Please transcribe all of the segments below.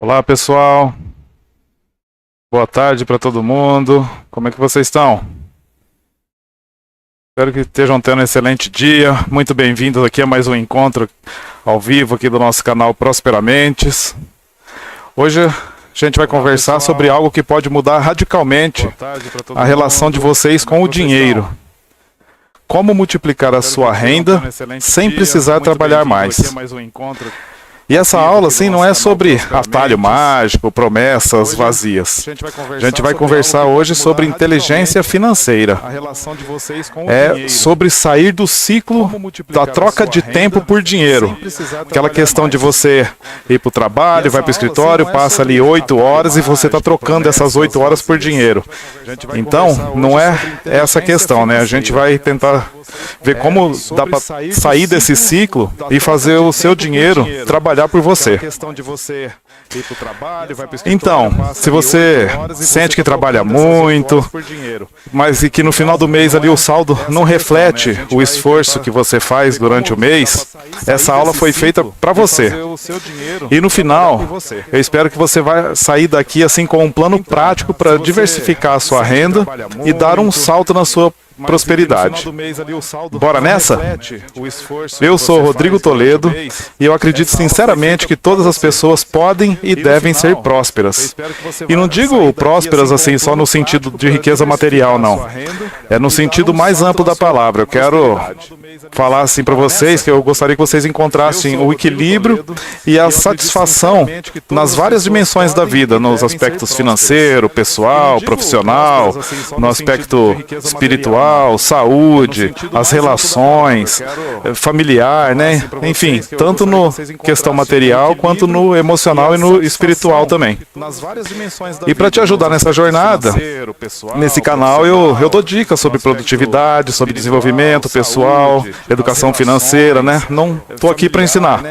Olá, pessoal. Boa tarde para todo mundo. Como é que vocês estão? Espero que estejam tendo um excelente dia. Muito bem-vindos aqui a mais um encontro ao vivo aqui do nosso canal Prosperamentes. Hoje a gente vai conversar sobre algo que pode mudar radicalmente a relação de vocês com o dinheiro. Como multiplicar a sua renda sem precisar trabalhar mais. E essa aula, assim, não é sobre atalho mágico, promessas vazias. A gente vai conversar hoje sobre inteligência financeira. É sobre sair do ciclo da troca de tempo por dinheiro. Aquela questão de você ir para o trabalho, vai para o escritório, passa ali 8 horas e você está trocando essas 8 horas por dinheiro. Então, não é essa questão, né? A gente vai tentar ver como dá para sair desse ciclo e fazer o seu dinheiro trabalhar por você. Então, se você sente que trabalha muito, mas e que no final do mês ali o saldo não reflete o esforço que você faz durante o mês, essa aula foi feita para você. E no final, eu espero que você vai sair daqui assim com um plano prático para diversificar a sua renda e dar um salto na sua prosperidade. Bora nessa? Eu sou Rodrigo Toledo e eu acredito sinceramente que todas as pessoas podem e devem ser prósperas. E não digo prósperas assim só no sentido de riqueza material, não. É no sentido mais amplo da palavra. Eu quero falar assim para vocês que eu gostaria que vocês encontrassem o equilíbrio e a satisfação nas várias dimensões da vida, nos aspectos financeiro, pessoal, profissional, no aspecto espiritual, saúde, as relações, familiar, né? Enfim, tanto no questão material quanto no emocional e no espiritual também. E para te ajudar nessa jornada, nesse canal eu dou dicas sobre produtividade, sobre desenvolvimento pessoal, educação financeira, né? Não estou aqui para ensinar.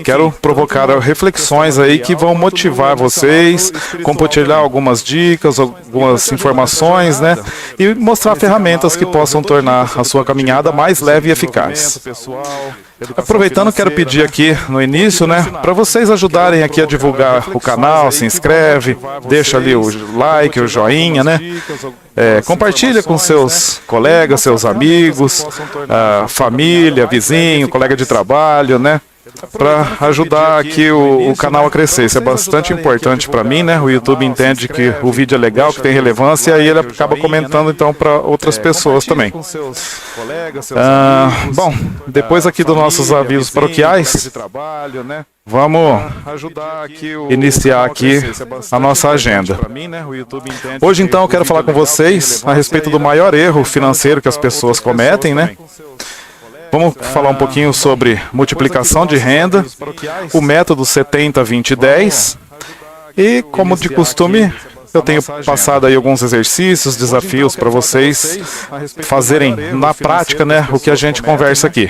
Quero provocar reflexões aí que vão motivar vocês, compartilhar algumas dicas, algumas informações, né? E mostrar ferramentas que possam tornar a sua caminhada mais leve e eficaz. Aproveitando, quero pedir aqui no início, né, para vocês ajudarem aqui a divulgar o canal, se inscreve, deixa ali o like, o joinha, né? Compartilha com seus colegas, seus amigos, família, vizinho, colega de trabalho, né? Para ajudar aqui o canal a crescer. Isso é bastante importante para mim, né? O YouTube entende que o vídeo é legal, que tem relevância, e ele acaba comentando então para outras pessoas também. Bom, depois aqui dos nossos avisos paroquiais, vamos iniciar aqui a nossa agenda. Hoje então eu quero falar com vocês a respeito do maior erro financeiro que as pessoas cometem, né? Vamos falar um pouquinho sobre multiplicação de renda, o método 70, 20 e 10. E, como de costume, eu tenho passado aí alguns exercícios, desafios para vocês fazerem na prática, né, o que a gente conversa aqui.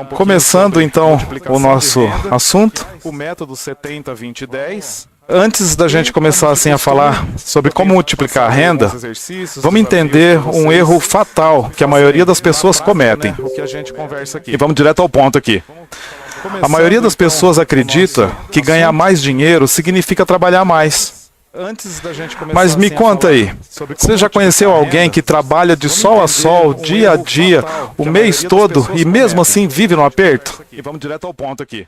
Começando então o nosso assunto, o método 70, 20 e 10. Antes da gente começar assim a falar sobre como multiplicar a renda, vamos entender um erro fatal que a maioria das pessoas cometem. E vamos direto ao ponto aqui. A maioria das pessoas acredita que ganhar mais dinheiro significa trabalhar mais. Mas me conta aí, você já conheceu alguém que trabalha de sol a sol, dia a dia, o mês todo e mesmo assim vive no aperto? E vamos direto ao ponto aqui.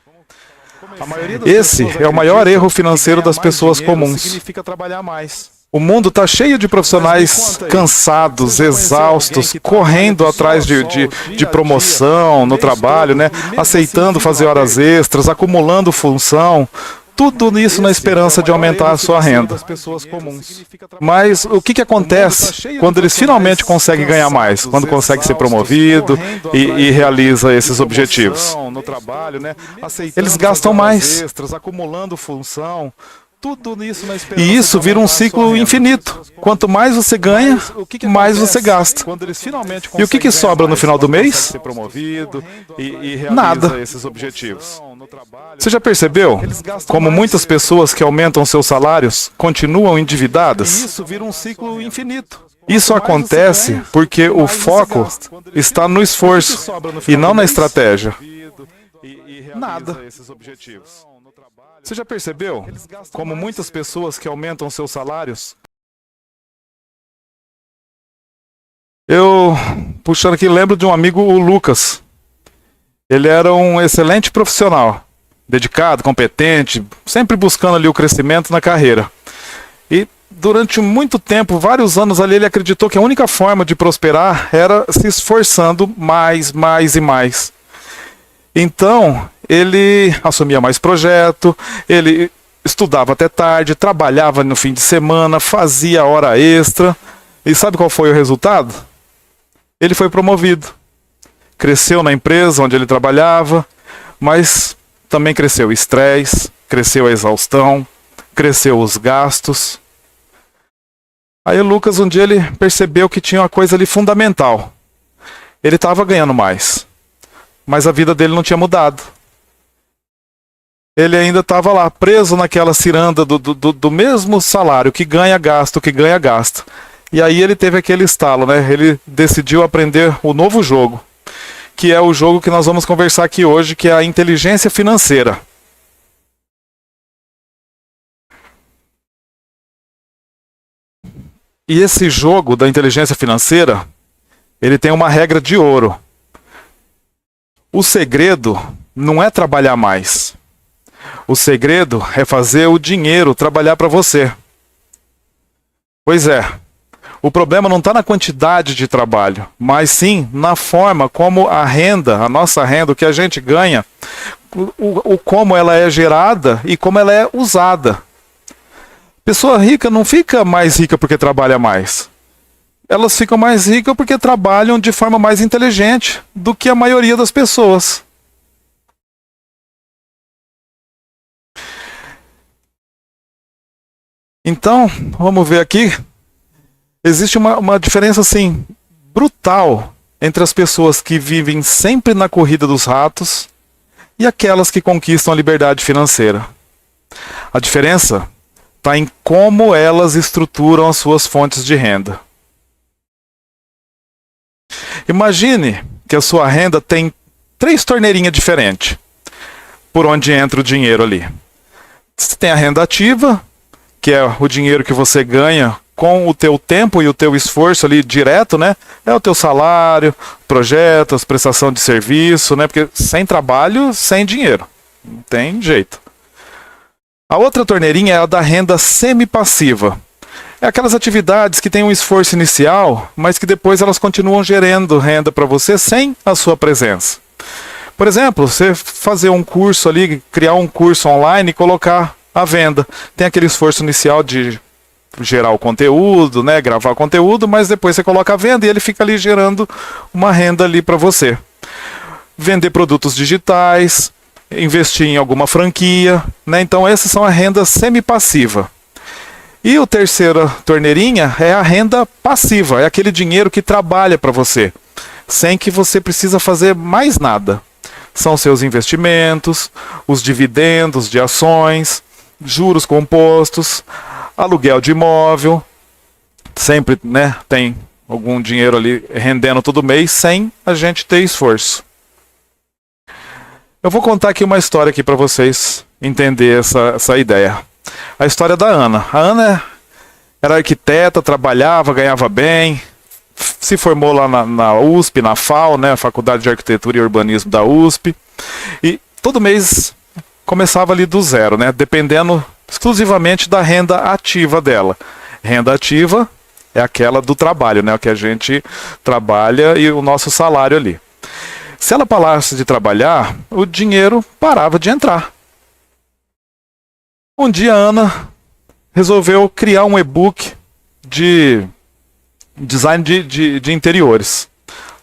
Esse é o maior erro financeiro das pessoas comuns. O mundo está cheio de profissionais cansados, exaustos, correndo atrás de promoção no trabalho, né? Aceitando fazer horas extras, acumulando função. Tudo isso na esperança de aumentar a sua renda. Mas o que acontece quando eles finalmente conseguem ganhar mais? Quando conseguem ser promovido e realiza esses objetivos? Eles gastam mais. E isso vira um ciclo infinito. Quanto mais você ganha, mais você gasta. E o que sobra no final do mês? Nada. Você já percebeu como muitas pessoas que aumentam seus salários continuam endividadas? Isso acontece porque o foco está no esforço e não na estratégia. Nada. Você já percebeu como muitas pessoas que aumentam seus salários? Eu, puxando aqui, lembro de um amigo, o Lucas. Ele era um excelente profissional, dedicado, competente, sempre buscando ali o crescimento na carreira. E durante muito tempo, vários anos ali, ele acreditou que a única forma de prosperar era se esforçando mais, mais e mais. Então, ele assumia mais projeto, ele estudava até tarde, trabalhava no fim de semana, fazia hora extra. E sabe qual foi o resultado? Ele foi promovido. Cresceu na empresa onde ele trabalhava, mas também cresceu o estresse, cresceu a exaustão, cresceu os gastos. Aí o Lucas, um dia, ele percebeu que tinha uma coisa ali fundamental. Ele estava ganhando mais, mas a vida dele não tinha mudado. Ele ainda estava lá, preso naquela ciranda do mesmo salário, que ganha, gasto, que ganha, gasto. E aí ele teve aquele estalo, né? Ele decidiu aprender o novo jogo, que é o jogo que nós vamos conversar aqui hoje, que é a inteligência financeira. E esse jogo da inteligência financeira, ele tem uma regra de ouro. O segredo não é trabalhar mais. O segredo é fazer o dinheiro trabalhar para você. Pois é. O problema não está na quantidade de trabalho, mas sim na forma como a renda, a nossa renda, o que a gente ganha, como ela é gerada e como ela é usada. Pessoa rica não fica mais rica porque trabalha mais. Elas ficam mais ricas porque trabalham de forma mais inteligente do que a maioria das pessoas. Então, vamos ver aqui. Existe uma diferença assim brutal entre as pessoas que vivem sempre na corrida dos ratos e aquelas que conquistam a liberdade financeira. A diferença está em como elas estruturam as suas fontes de renda. Imagine que a sua renda tem 3 torneirinhas diferentes por onde entra o dinheiro ali. Você tem a renda ativa, que é o dinheiro que você ganha com o teu tempo e o teu esforço ali direto, né? É o teu salário, projetos, prestação de serviço, né? Porque sem trabalho, sem dinheiro. Não tem jeito. A outra torneirinha é a da renda semi-passiva. É aquelas atividades que têm um esforço inicial, mas que depois elas continuam gerando renda para você sem a sua presença. Por exemplo, você fazer um curso ali, criar um curso online e colocar à venda. Tem aquele esforço inicial de gerar o conteúdo, né, gravar conteúdo, mas depois você coloca à venda e ele fica ali gerando uma renda ali para você. Vender produtos digitais, investir em alguma franquia, né? Então essas são a renda semi-passiva. E a terceira torneirinha é a renda passiva, é aquele dinheiro que trabalha para você, sem que você precisa fazer mais nada. São seus investimentos, os dividendos de ações, juros compostos, aluguel de imóvel, sempre, né, tem algum dinheiro ali rendendo todo mês sem a gente ter esforço. Eu vou contar aqui uma história aqui para vocês entenderem essa ideia. A história da Ana. A Ana era arquiteta, trabalhava, ganhava bem, se formou lá na USP, na FAU, né, Faculdade de Arquitetura e Urbanismo da USP, e todo mês começava ali do zero, né, dependendo exclusivamente da renda ativa dela. Renda ativa é aquela do trabalho, né, o que a gente trabalha e o nosso salário ali. Se ela parasse de trabalhar, o dinheiro parava de entrar. Um dia a Ana resolveu criar um e-book de design de interiores.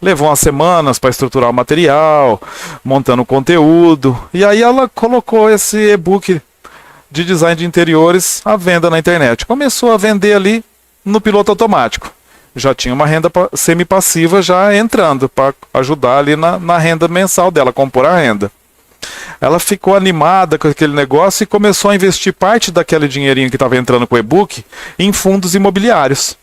Levou umas semanas para estruturar o material, montando o conteúdo, e aí ela colocou esse e-book de design de interiores à venda na internet. Começou a vender ali no piloto automático. Já tinha uma renda semi-passiva já entrando para ajudar ali na renda mensal dela, compor a renda. Ela ficou animada com aquele negócio e começou a investir parte daquele dinheirinho que estava entrando com o e-book em fundos imobiliários.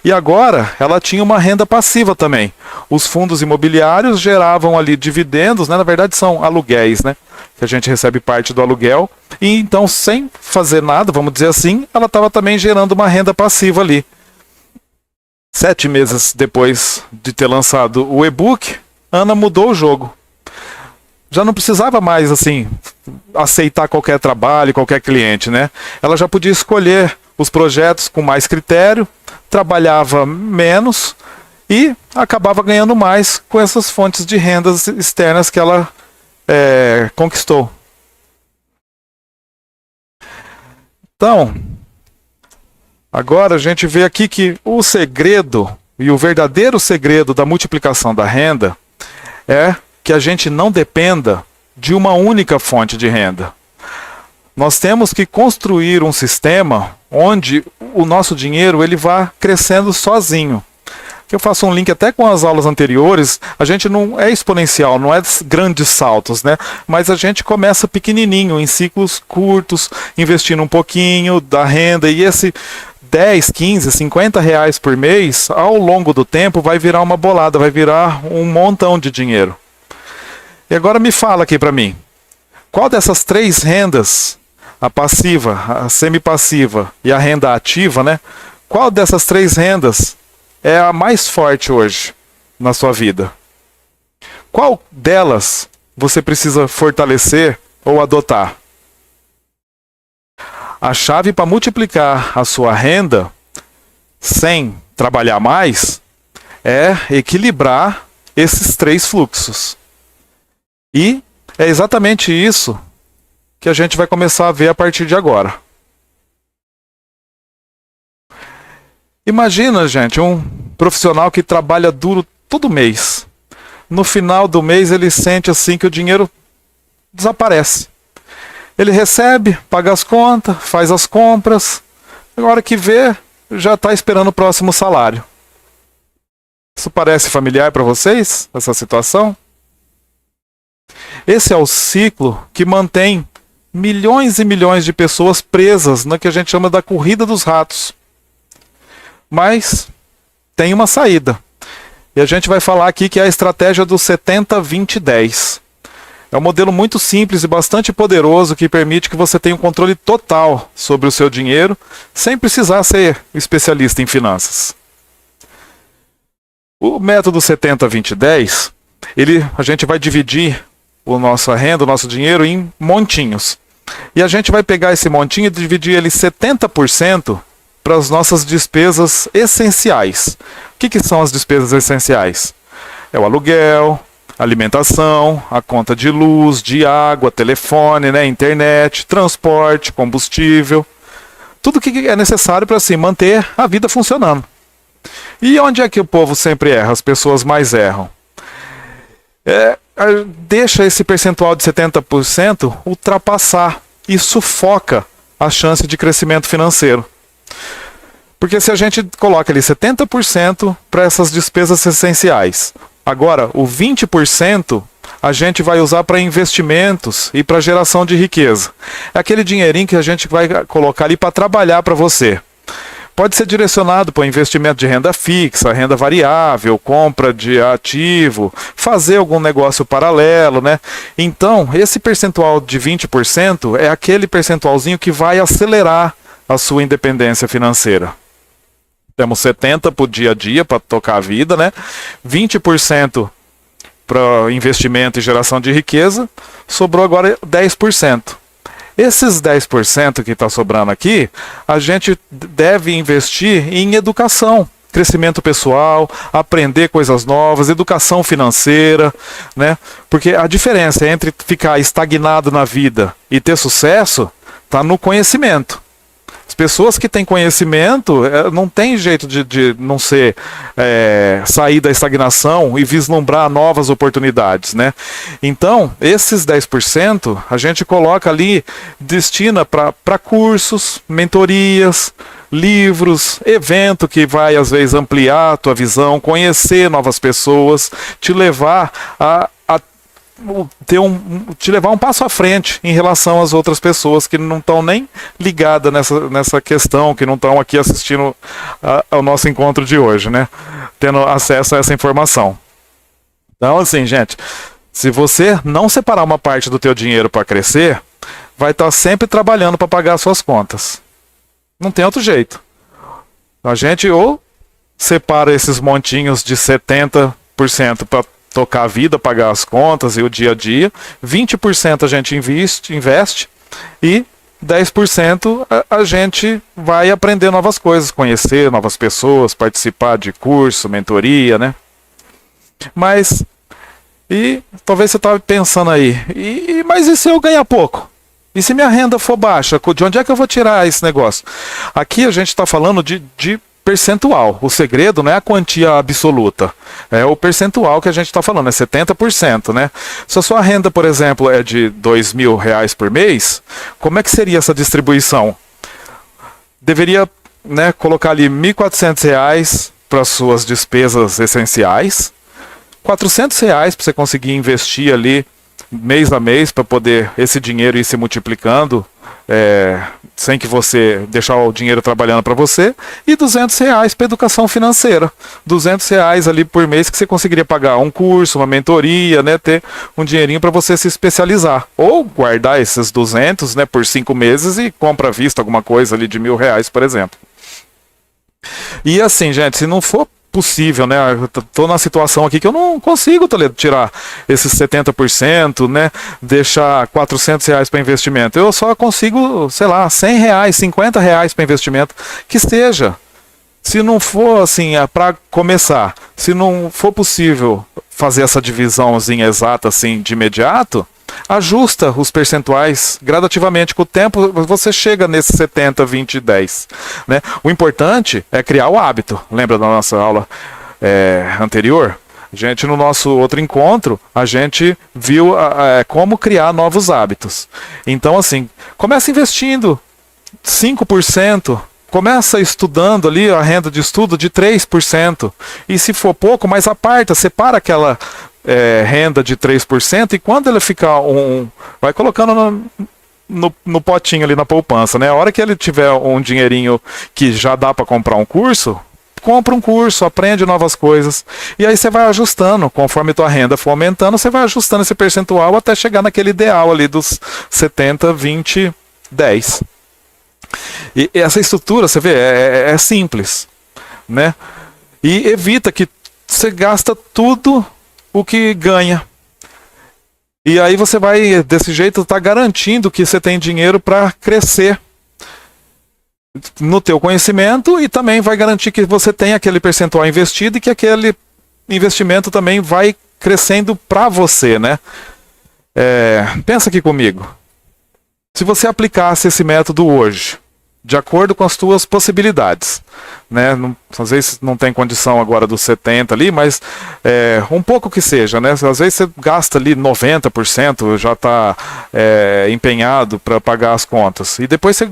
E agora ela tinha uma renda passiva também. Os fundos imobiliários geravam ali dividendos, né? Na verdade são aluguéis, né? que a gente recebe parte do aluguel, e então, sem fazer nada, vamos dizer assim, ela estava também gerando uma renda passiva ali. 7 meses depois de ter lançado o e-book, Ana mudou o jogo. Já não precisava mais, assim, aceitar qualquer trabalho, qualquer cliente, né? Ela já podia escolher os projetos com mais critério, trabalhava menos e acabava ganhando mais com essas fontes de rendas externas que ela conquistou. Então, agora a gente vê aqui que o segredo, e o verdadeiro segredo da multiplicação da renda, é que a gente não dependa de uma única fonte de renda. Nós temos que construir um sistema onde o nosso dinheiro ele vá crescendo sozinho. Eu faço um link até com as aulas anteriores. A gente não é exponencial, não é grandes saltos, né? Mas a gente começa pequenininho, em ciclos curtos, investindo um pouquinho da renda, e esse 10, 15, 50 reais por mês, ao longo do tempo, vai virar uma bolada, vai virar um montão de dinheiro. E agora me fala aqui para mim, qual dessas 3 rendas, a passiva, a semipassiva e a renda ativa, né? Qual dessas 3 rendas é a mais forte hoje na sua vida? Qual delas você precisa fortalecer ou adotar? A chave para multiplicar a sua renda sem trabalhar mais é equilibrar esses 3 fluxos. E é exatamente isso que a gente vai começar a ver a partir de agora. Imagina, gente, um profissional que trabalha duro todo mês. No final do mês ele sente assim que o dinheiro desaparece. Ele recebe, paga as contas, faz as compras. Na hora que vê, já está esperando o próximo salário. Isso parece familiar para vocês, essa situação? Esse é o ciclo que mantém milhões e milhões de pessoas presas na que a gente chama da corrida dos ratos. Mas tem uma saída. E a gente vai falar aqui que é a estratégia do 70-20-10. É um modelo muito simples e bastante poderoso que permite que você tenha um controle total sobre o seu dinheiro, sem precisar ser especialista em finanças. O método 70-20-10, a gente vai dividir a nossa renda, o nosso dinheiro em montinhos. E a gente vai pegar esse montinho e dividir ele 70% para as nossas despesas essenciais. O que são as despesas essenciais? É o aluguel, alimentação, a conta de luz, de água, telefone, né, internet, transporte, combustível. Tudo que é necessário para assim, manter a vida funcionando. E onde é que o povo sempre erra? As pessoas mais erram. Deixa esse percentual de 70% ultrapassar e sufoca a chance de crescimento financeiro. Porque se a gente coloca ali 70% para essas despesas essenciais, agora o 20% a gente vai usar para investimentos e para geração de riqueza. É aquele dinheirinho que a gente vai colocar ali para trabalhar para você. Pode ser direcionado para investimento de renda fixa, renda variável, compra de ativo, fazer algum negócio paralelo, né? Então, esse percentual de 20% é aquele percentualzinho que vai acelerar a sua independência financeira. Temos 70% para o dia a dia, para tocar a vida, né? 20% para investimento e geração de riqueza, sobrou agora 10%. Esses 10% que está sobrando aqui, a gente deve investir em educação, crescimento pessoal, aprender coisas novas, educação financeira, né? Porque a diferença entre ficar estagnado na vida e ter sucesso está no conhecimento. As pessoas que têm conhecimento não tem jeito de não ser sair da estagnação e vislumbrar novas oportunidades, né? Então, esses 10% a gente coloca ali, destina para cursos, mentorias, livros, evento que vai às vezes ampliar a tua visão, conhecer novas pessoas, te levar a te levar um passo à frente em relação às outras pessoas que não estão nem ligadas nessa questão, que não estão aqui assistindo ao nosso encontro de hoje, né? Tendo acesso a essa informação. Então, assim, gente, Se você não separar uma parte do teu dinheiro para crescer, vai estar sempre trabalhando para pagar as suas contas. Não tem outro jeito. A gente ou separa esses montinhos de 70% para tocar a vida, pagar as contas e o dia a dia, 20% a gente investe e 10% a gente vai aprender novas coisas, conhecer novas pessoas, participar de curso, mentoria, né? Mas, e talvez você estava pensando aí, mas e se eu ganhar pouco? E se minha renda for baixa? De onde é que eu vou tirar esse negócio? Aqui a gente está falando de percentual. O segredo não é a quantia absoluta. É o percentual que a gente está falando, é 70%, né? Se a sua renda, por exemplo, é de R$2.000 por mês, como é que seria essa distribuição? Deveria, né, colocar ali R$1.400 para suas despesas essenciais, R$400 para você conseguir investir ali mês a mês para poder esse dinheiro ir se multiplicando, sem que você deixar o dinheiro trabalhando para você, e R$200 para educação financeira, R$200 ali por mês que você conseguiria pagar um curso, uma mentoria, né, ter um dinheirinho para você se especializar, ou guardar esses 200, né, por 5 meses e compra à vista alguma coisa ali de R$1.000, por exemplo. E assim, gente, se não for possível, né? Eu tô numa situação aqui que eu não consigo, Toledo, tirar esses 70%, né? Deixar R$400 para investimento. Eu só consigo, sei lá, R$100, R$50 para investimento, que seja. Se não for assim, para começar, se não for possível fazer essa divisãozinha exata assim de imediato, ajusta os percentuais gradativamente. Com o tempo você chega nesse 70, 20, 10. Né? O importante é criar o hábito. Lembra da nossa aula anterior? No nosso outro encontro, a gente viu como criar novos hábitos. Então, assim, começa investindo 5%. Começa estudando ali a renda de estudo de 3%. E se for pouco, mais aparta, separa aquela renda de 3%, e quando ele ficar vai colocando no potinho ali na poupança, né? A hora que ele tiver um dinheirinho que já dá para comprar um curso, compra um curso, aprende novas coisas, e aí você vai ajustando, conforme tua renda for aumentando, você vai ajustando esse percentual até chegar naquele ideal ali dos 70, 20, 10. E essa estrutura, você vê, é simples, né? E evita que você gasta tudo o que ganha. E aí você vai, desse jeito, estar garantindo que você tem dinheiro para crescer no teu conhecimento, e também vai garantir que você tem aquele percentual investido e que aquele investimento também vai crescendo para você, né? Pensa aqui comigo. Se você aplicasse esse método hoje, de acordo com as tuas possibilidades, né? Às vezes não tem condição agora dos 70 ali, mas um pouco que seja, né? Às vezes você gasta ali 90%, já está empenhado para pagar as contas, e depois você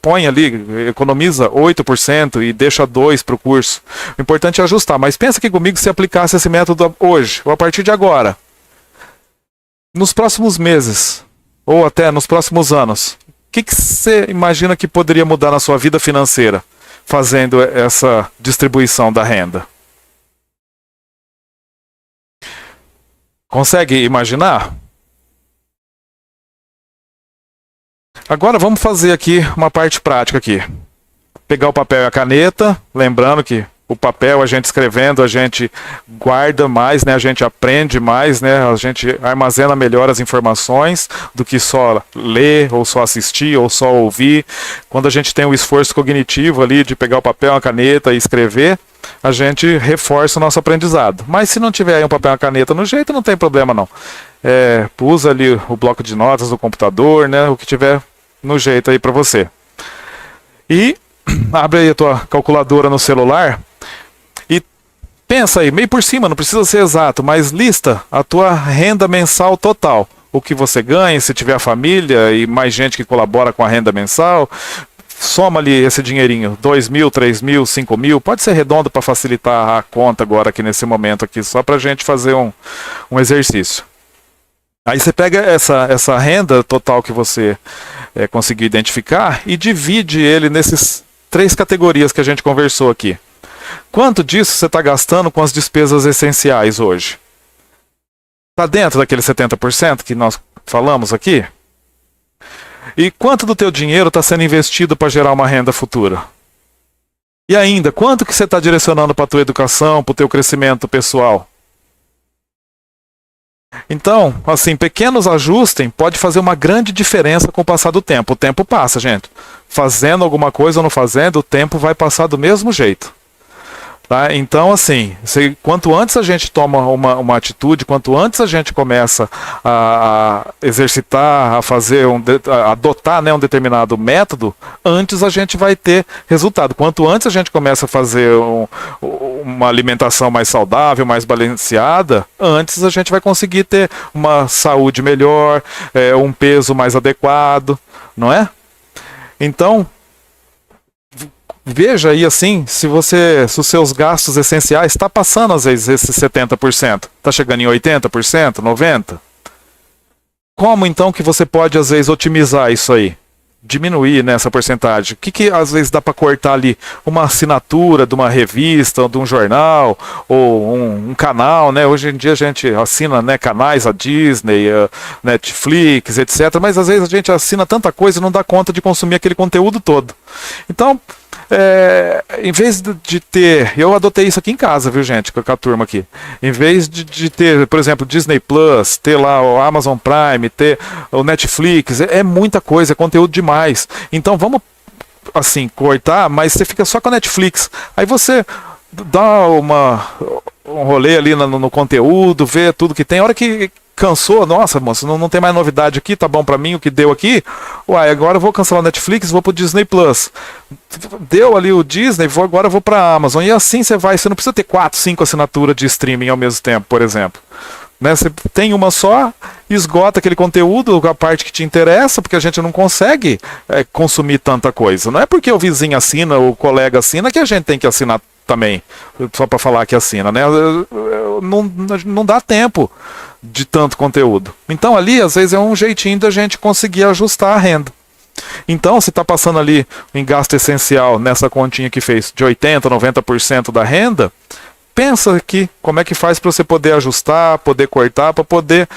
põe ali, economiza 8% e deixa 2% para o curso. O importante é ajustar, mas pensa aqui comigo, se aplicasse esse método hoje, ou a partir de agora, nos próximos meses, ou até nos próximos anos, o que você imagina que poderia mudar na sua vida financeira fazendo essa distribuição da renda? Consegue imaginar? Agora vamos fazer aqui uma parte prática aqui. Pegar o papel e a caneta, lembrando que o papel, a gente escrevendo, a gente guarda mais, né? A gente aprende mais, né? A gente armazena melhor as informações do que só ler, ou só assistir, ou só ouvir. Quando a gente tem o esforço cognitivo ali de pegar o papel, a caneta e escrever, a gente reforça o nosso aprendizado. Mas se não tiver aí um papel e uma caneta no jeito, não tem problema não. Usa ali o bloco de notas do computador, né? O que tiver no jeito aí para você. E abre aí a tua calculadora no celular e pensa aí, meio por cima, não precisa ser exato, mas lista a tua renda mensal total. O que você ganha, se tiver família e mais gente que colabora com a renda mensal, soma ali esse dinheirinho, 2.000, 3.000, 5.000, pode ser redondo para facilitar a conta agora aqui nesse momento aqui, só para a gente fazer um exercício. Aí você pega essa renda total que você conseguiu identificar e divide ele nesses 3 categorias que a gente conversou aqui. Quanto disso você está gastando com as despesas essenciais hoje? Está dentro daquele 70% que nós falamos aqui? E quanto do teu dinheiro está sendo investido para gerar uma renda futura? E ainda, quanto que você está direcionando para a tua educação, para o teu crescimento pessoal? Então, assim, pequenos ajustes pode fazer uma grande diferença com o passar do tempo. O tempo passa, gente. Fazendo alguma coisa ou não fazendo, o tempo vai passar do mesmo jeito. Tá? Então, assim, quanto antes a gente toma uma atitude, quanto antes a gente começa a exercitar, a fazer a adotar, né, um determinado método, antes a gente vai ter resultado. Quanto antes a gente começa a fazer uma alimentação mais saudável, mais balanceada, antes a gente vai conseguir ter uma saúde melhor, um peso mais adequado, não é? Então, veja aí assim, se os seus gastos essenciais está passando às vezes esses 70%, está chegando em 80%, 90%. Como então que você pode às vezes otimizar isso aí? Diminuir nessa porcentagem. O que às vezes dá para cortar ali? Uma assinatura de uma revista, de um jornal, ou um canal, né? Hoje em dia a gente assina, né, canais, a Disney, a Netflix, etc. Mas às vezes a gente assina tanta coisa e não dá conta de consumir aquele conteúdo todo. Então, em vez de ter, eu adotei isso aqui em casa, viu, gente, com a turma aqui. Em vez de ter, por exemplo, Disney Plus, ter lá o Amazon Prime, ter o Netflix, é muita coisa, é conteúdo demais. Então vamos, assim, cortar, mas você fica só com a Netflix. Aí você dá um rolê ali no conteúdo, vê tudo que tem. A hora que cansou, nossa, moço, não tem mais novidade aqui, tá bom pra mim o que deu aqui. Uai, agora eu vou cancelar o Netflix, vou pro Disney Plus. Deu ali o Disney, agora eu vou pra Amazon. E assim você não precisa ter 4, 5 assinaturas de streaming ao mesmo tempo, por exemplo. Né, você tem uma só, esgota aquele conteúdo, a parte que te interessa, porque a gente não consegue consumir tanta coisa. Não é porque o vizinho assina, o colega assina, que a gente tem que assinar também, só para falar que assina, né? Não dá tempo de tanto conteúdo. Então ali, às vezes, é um jeitinho da gente conseguir ajustar a renda. Então, se está passando ali em gasto essencial nessa continha que fez de 80%, 90% da renda, pensa aqui como é que faz para você poder ajustar, poder cortar, para poder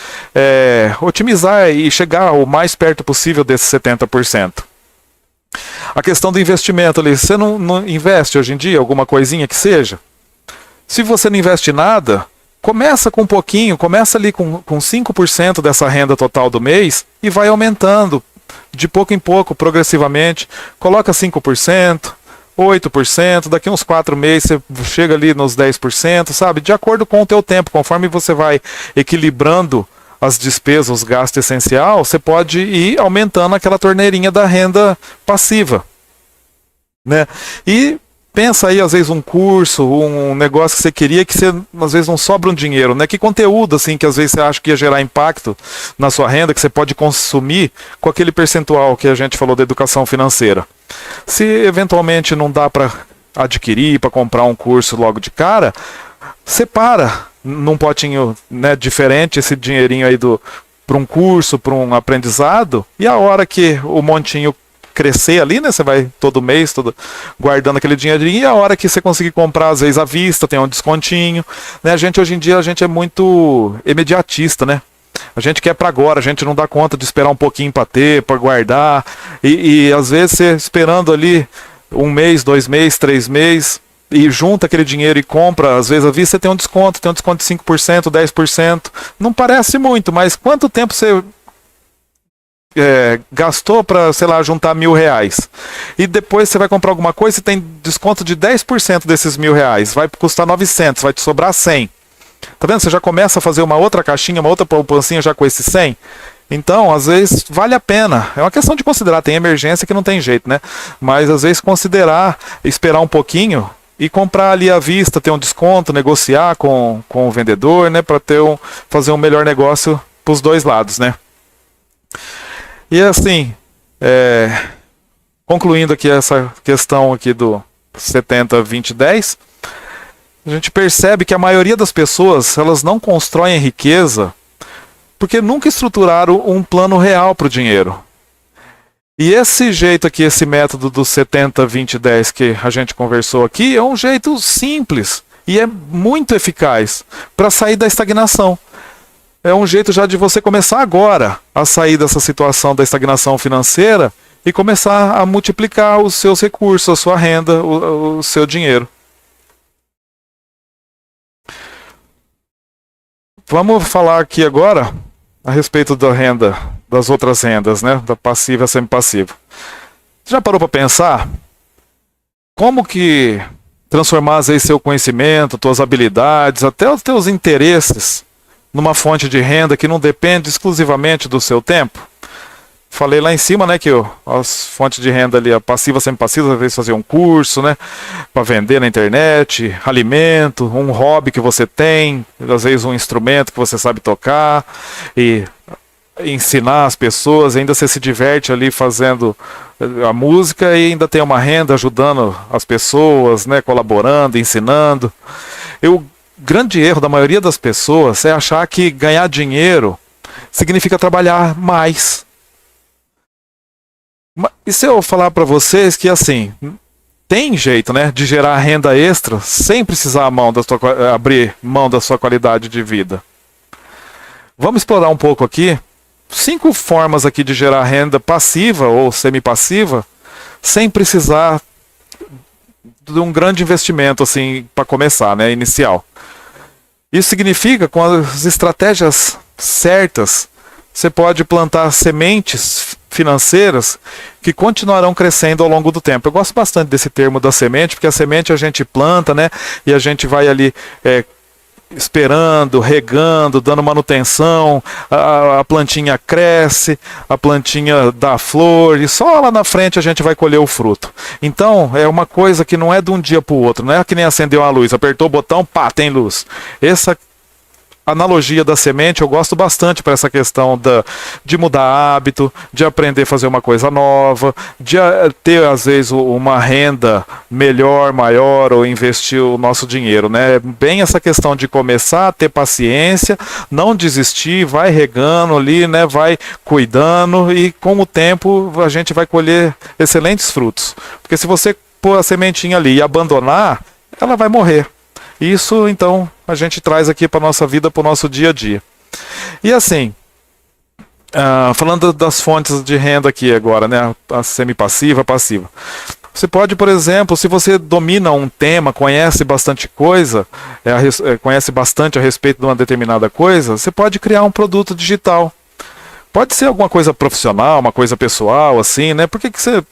otimizar e chegar o mais perto possível desses 70%. A questão do investimento ali, você não investe hoje em dia alguma coisinha que seja? Se você não investe nada, começa com um pouquinho, começa ali com 5% dessa renda total do mês e vai aumentando de pouco em pouco, progressivamente. Coloca 5%, 8%, daqui uns 4 meses você chega ali nos 10%, sabe? De acordo com o teu tempo, conforme você vai equilibrando as despesas, os gastos essenciais, você pode ir aumentando aquela torneirinha da renda passiva, né? E pensa aí, às vezes, um curso, um negócio que você queria, que você, às vezes, não sobra um dinheiro, né? Que conteúdo, assim, que às vezes você acha que ia gerar impacto na sua renda, que você pode consumir com aquele percentual que a gente falou da educação financeira. Se eventualmente não dá para adquirir, para comprar um curso logo de cara, separa num potinho, né, diferente esse dinheirinho aí para um curso, para um aprendizado, e a hora que o montinho crescer ali, né, você vai todo mês guardando aquele dinheirinho, e a hora que você conseguir comprar, às vezes à vista, tem um descontinho, né? Hoje em dia a gente é muito imediatista, né? A gente quer para agora, a gente não dá conta de esperar um pouquinho para ter, para guardar, e às vezes você esperando ali 1 mês, 2 meses, 3 meses, e junta aquele dinheiro e compra, às vezes à vista você tem um desconto de 5%, 10%, não parece muito, mas quanto tempo você gastou para, sei lá, juntar R$1.000, e depois você vai comprar alguma coisa e tem desconto de 10% desses R$1.000, vai custar 900, vai te sobrar 100. Tá vendo? Você já começa a fazer uma outra caixinha, uma outra poupancinha já com esse 100. Então, às vezes, vale a pena. É uma questão de considerar. Tem emergência que não tem jeito, né? Mas, às vezes, considerar, esperar um pouquinho e comprar ali à vista, ter um desconto, negociar com o vendedor, né? Para fazer um melhor negócio para os dois lados, né? E assim, concluindo aqui essa questão aqui do 70, 20, 10, a gente percebe que a maioria das pessoas, elas não constroem riqueza porque nunca estruturaram um plano real para o dinheiro. E esse jeito aqui, esse método do 70, 20, 10 que a gente conversou aqui, é um jeito simples e é muito eficaz para sair da estagnação. é um jeito já de você começar agora a sair dessa situação da estagnação financeira e começar a multiplicar os seus recursos, a sua renda, o seu dinheiro. Vamos falar aqui agora a respeito da renda, das outras rendas, né? Da passiva e semi-passiva. Já parou para pensar como que transformar às vezes seu conhecimento, suas habilidades, até os teus interesses numa fonte de renda que não depende exclusivamente do seu tempo? Falei lá em cima, né, que as fontes de renda ali, a passiva, semi-passiva, às vezes fazer um curso, né, para vender na internet, alimento, um hobby que você tem, às vezes um instrumento que você sabe tocar e ensinar as pessoas, ainda você se diverte ali fazendo a música e ainda tem uma renda ajudando as pessoas, né, colaborando, ensinando. O grande erro da maioria das pessoas é achar que ganhar dinheiro significa trabalhar mais. E se eu falar para vocês que assim, tem jeito, né, de gerar renda extra sem precisar abrir mão da sua qualidade de vida? Vamos explorar um pouco aqui 5 formas aqui de gerar renda passiva ou semi-passiva sem precisar de um grande investimento assim para começar, né, inicial. Isso significa, com as estratégias certas, você pode plantar sementes financeiras que continuarão crescendo ao longo do tempo. Eu gosto bastante desse termo da semente, porque a semente a gente planta, né, e a gente vai ali esperando, regando, dando manutenção, a plantinha cresce, a plantinha dá flor, e só lá na frente a gente vai colher o fruto. Então, é uma coisa que não é de um dia para o outro, não é que nem acendeu a luz, apertou o botão, pá, tem luz. Essa analogia da semente eu gosto bastante para essa questão de mudar hábito, de aprender a fazer uma coisa nova, de ter às vezes uma renda melhor, maior, ou investir o nosso dinheiro, né? Bem essa questão de começar a ter paciência, não desistir, vai regando ali, né? Vai cuidando e com o tempo a gente vai colher excelentes frutos. Porque se você pôr a sementinha ali e abandonar, ela vai morrer. Isso, então, a gente traz aqui para a nossa vida, para o nosso dia a dia. E assim, falando das fontes de renda aqui agora, né? A semi-passiva, a passiva. Você pode, por exemplo, se você domina um tema, conhece bastante coisa, conhece bastante a respeito de uma determinada coisa, você pode criar um produto digital. Pode ser alguma coisa profissional, uma coisa pessoal, assim, né? Por que você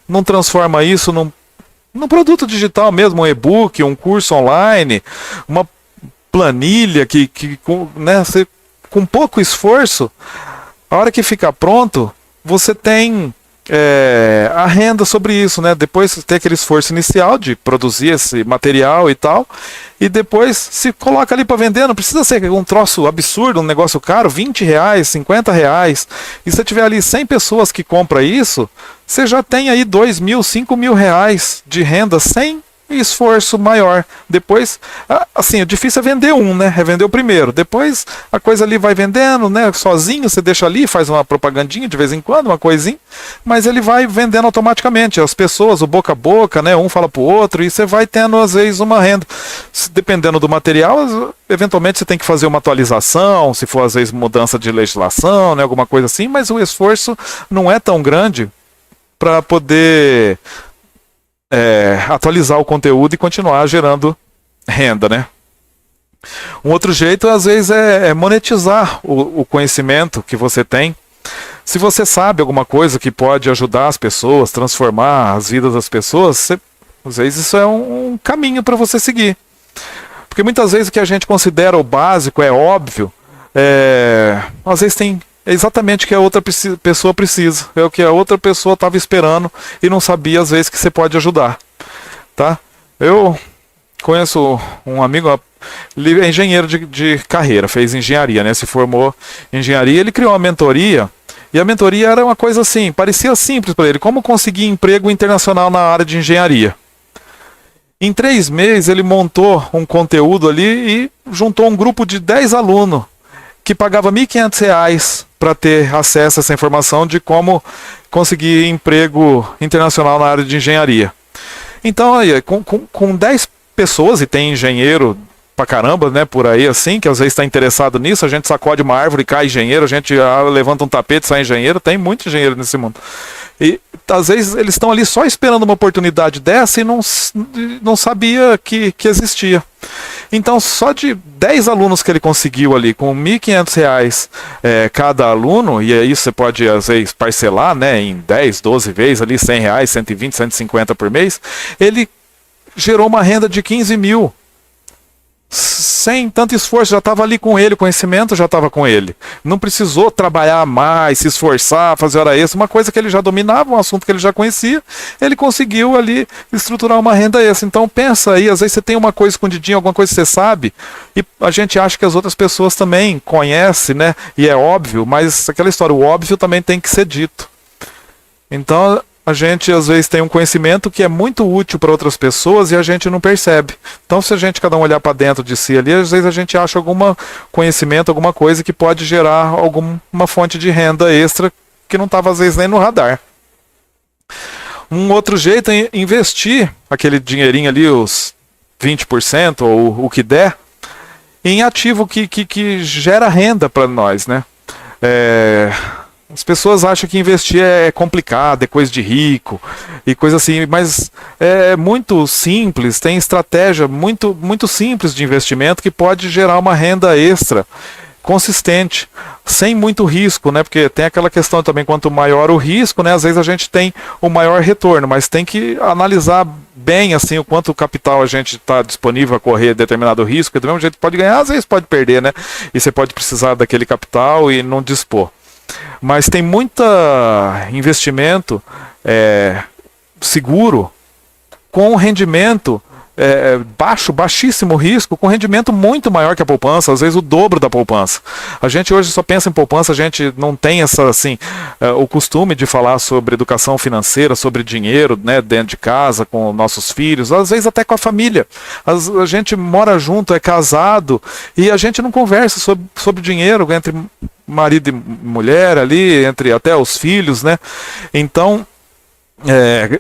não transforma isso num produto digital mesmo, um e-book, um curso online, uma planilha né, com pouco esforço, a hora que ficar pronto, você tem a renda sobre isso, né? Depois tem aquele esforço inicial de produzir esse material e tal, e depois se coloca ali para vender, não precisa ser um troço absurdo, um negócio caro, R$20, R$50, e se você tiver ali 100 pessoas que compram isso, você já tem aí R$2.000, R$5.000 de renda sem esforço maior. Depois, assim, o difícil é vender né? É vender o primeiro. Depois a coisa ali vai vendendo, né? Sozinho, você deixa ali, faz uma propagandinha de vez em quando, uma coisinha, mas ele vai vendendo automaticamente. As pessoas, o boca a boca, né? Um fala pro outro e você vai tendo às vezes uma renda. Dependendo do material, eventualmente você tem que fazer uma atualização, se for às vezes mudança de legislação, né? Alguma coisa assim, mas o esforço não é tão grande para poder atualizar o conteúdo e continuar gerando renda, né? Um outro jeito, às vezes, é monetizar o conhecimento que você tem. Se você sabe alguma coisa que pode ajudar as pessoas, transformar as vidas das pessoas, às vezes isso é um caminho para você seguir. Porque muitas vezes o que a gente considera o básico, é óbvio, às vezes tem exatamente o que a outra pessoa precisa. É o que a outra pessoa estava esperando e não sabia, às vezes, que você pode ajudar. Tá? Eu conheço um amigo, ele é engenheiro de carreira, fez engenharia, né? Se formou em engenharia, ele criou uma mentoria, e a mentoria era uma coisa assim, parecia simples para ele, como conseguir emprego internacional na área de engenharia. Em 3 meses ele montou um conteúdo ali e juntou um grupo de 10 alunos, que pagava R$1.500 para ter acesso a essa informação de como conseguir emprego internacional na área de engenharia. Então, aí, com 10 pessoas, e tem engenheiro pra caramba, né, por aí assim, que às vezes está interessado nisso, a gente sacode uma árvore e cai engenheiro, a gente levanta um tapete e sai engenheiro, tem muito engenheiro nesse mundo. E às vezes eles estão ali só esperando uma oportunidade dessa e não sabia que existia. Então só de 10 alunos que ele conseguiu ali, com R$ 1.500 cada aluno, e aí você pode às vezes parcelar, né, em 10, 12 vezes ali, R$ 100, 120, 150 por mês, ele gerou uma renda de 15 mil. Sem tanto esforço, já estava ali com ele, o conhecimento já estava com ele. Não precisou trabalhar mais, se esforçar, fazer hora extra, uma coisa que ele já dominava, um assunto que ele já conhecia, ele conseguiu ali estruturar uma renda extra. Então pensa aí, às vezes você tem uma coisa escondidinha, alguma coisa que você sabe, e a gente acha que as outras pessoas também conhecem, né? E é óbvio, mas aquela história, o óbvio também tem que ser dito. Então a gente às vezes tem um conhecimento que é muito útil para outras pessoas e a gente não percebe. Então se a gente cada um olhar para dentro de si ali, às vezes a gente acha algum conhecimento, alguma coisa que pode gerar alguma fonte de renda extra que não estava às vezes nem no radar. Um outro jeito é investir aquele dinheirinho ali, os 20% ou o que der, em ativo que gera renda para nós, né? As pessoas acham que investir é complicado, é coisa de rico e coisa assim, mas é muito simples, tem estratégia muito simples de investimento que pode gerar uma renda extra consistente, sem muito risco, né? Porque tem aquela questão também, quanto maior o risco, né? Às vezes a gente tem o maior retorno, mas tem que analisar bem assim o quanto capital a gente está disponível a correr determinado risco, que do mesmo jeito pode ganhar, às vezes pode perder, né? E você pode precisar daquele capital e não dispor. Mas tem muito investimento seguro, com rendimento baixíssimo risco, com rendimento muito maior que a poupança, às vezes o dobro da poupança. A gente hoje só pensa em poupança, a gente não tem o costume de falar sobre educação financeira, sobre dinheiro, né, dentro de casa, com nossos filhos, às vezes até com a família. A gente mora junto, é casado, e a gente não conversa sobre dinheiro entre marido e mulher ali, entre até os filhos, né? Então,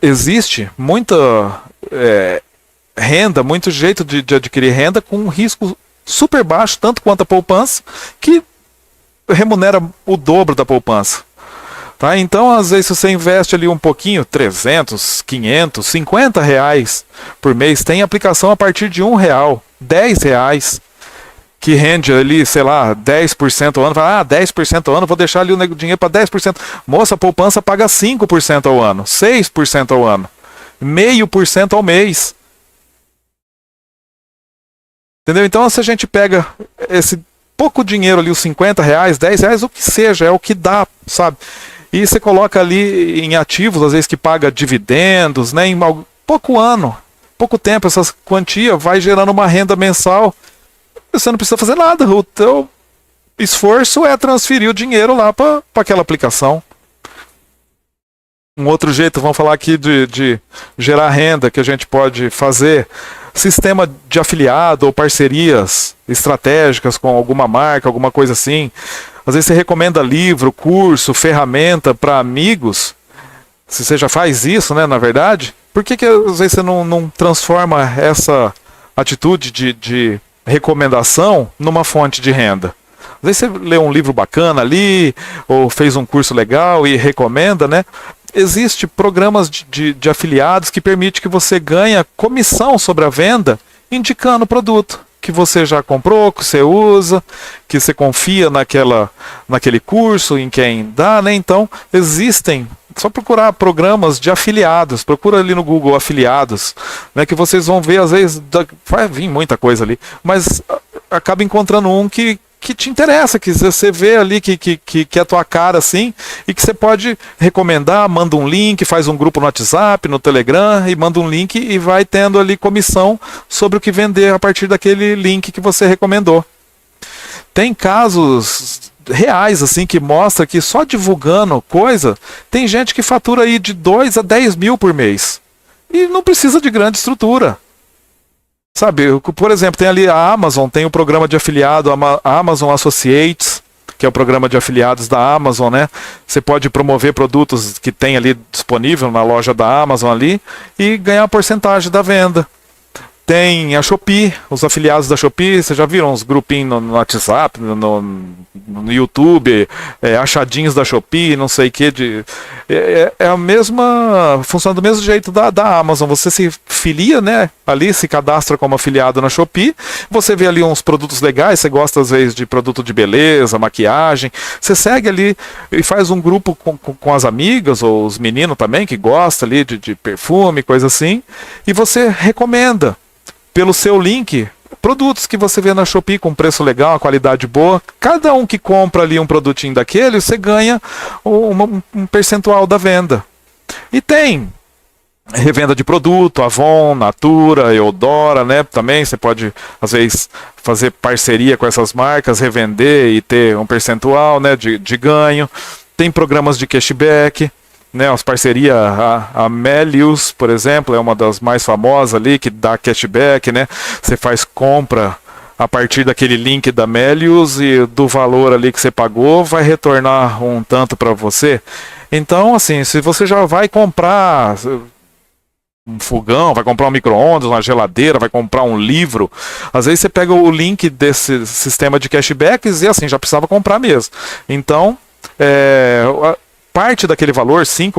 existe muita renda, muito jeito de adquirir renda com um risco super baixo, tanto quanto a poupança, que remunera o dobro da poupança. Tá? Então, às vezes, se você investe ali um pouquinho, 300, 500, 50 reais por mês, tem aplicação a partir de R$1, R$10, que rende ali, sei lá, 10% ao ano. Fala, 10% ao ano, vou deixar ali o dinheiro para 10%. Moça, a poupança paga 5% ao ano, 6% ao ano, 0,5% ao mês. Entendeu? Então, se a gente pega esse pouco dinheiro ali, os 50 reais, 10 reais, o que seja, é o que dá, sabe? E você coloca ali em ativos, às vezes que paga dividendos, né? Em pouco tempo, essa quantia vai gerando uma renda mensal. Você não precisa fazer nada. O teu esforço é transferir o dinheiro lá para aquela aplicação. Um outro jeito, vamos falar aqui de gerar renda que a gente pode fazer. Sistema de afiliado ou parcerias estratégicas com alguma marca, alguma coisa assim. Às vezes você recomenda livro, curso, ferramenta para amigos. Se você já faz isso, né, na verdade, por que às vezes você não transforma essa atitude de recomendação numa fonte de renda? Às vezes você lê um livro bacana ali, ou fez um curso legal e recomenda, né? Existem programas de afiliados que permitem que você ganhe comissão sobre a venda indicando o produto que você já comprou, que você usa, que você confia naquele curso, em quem dá, né? Então, existem, só procurar programas de afiliados, procura ali no Google afiliados, né, que vocês vão ver, às vezes, vai vir muita coisa ali, mas acaba encontrando um que te interessa, que você vê ali que é a tua cara assim, e que você pode recomendar, manda um link, faz um grupo no WhatsApp, no Telegram, e manda um link e vai tendo ali comissão sobre o que vender a partir daquele link que você recomendou. Tem casos reais assim que mostra que só divulgando coisa, tem gente que fatura aí de 2 a 10 mil por mês. E não precisa de grande estrutura. Sabe, por exemplo, tem ali a Amazon, tem o programa de afiliado, a Amazon Associates, que é o programa de afiliados da Amazon, né? Você pode promover produtos que tem ali disponível na loja da Amazon ali e ganhar a porcentagem da venda. Tem a Shopee, os afiliados da Shopee, vocês já viram uns grupinhos no WhatsApp, no YouTube, achadinhos da Shopee, não sei o que. É a mesma, funciona do mesmo jeito da Amazon. Você se filia, né, ali, se cadastra como afiliado na Shopee, você vê ali uns produtos legais, você gosta às vezes de produto de beleza, maquiagem, você segue ali e faz um grupo com as amigas, ou os meninos também, que gostam ali de perfume, coisa assim, e você recomenda pelo seu link produtos que você vê na Shopee com preço legal, uma qualidade boa. Cada um que compra ali um produtinho daquele, você ganha um percentual da venda. E tem revenda de produto, Avon, Natura, Eudora, né? Também você pode, às vezes, fazer parceria com essas marcas, revender e ter um percentual, né, de ganho. Tem programas de cashback, né, as parcerias, a Melius, por exemplo, é uma das mais famosas ali, que dá cashback, né? Você faz compra a partir daquele link da Melius e do valor ali que você pagou, vai retornar um tanto para você. Então, assim, se você já vai comprar um fogão, vai comprar um micro-ondas, uma geladeira, vai comprar um livro, às vezes você pega o link desse sistema de cashbacks e assim, já precisava comprar mesmo. Então, parte daquele valor, 5%,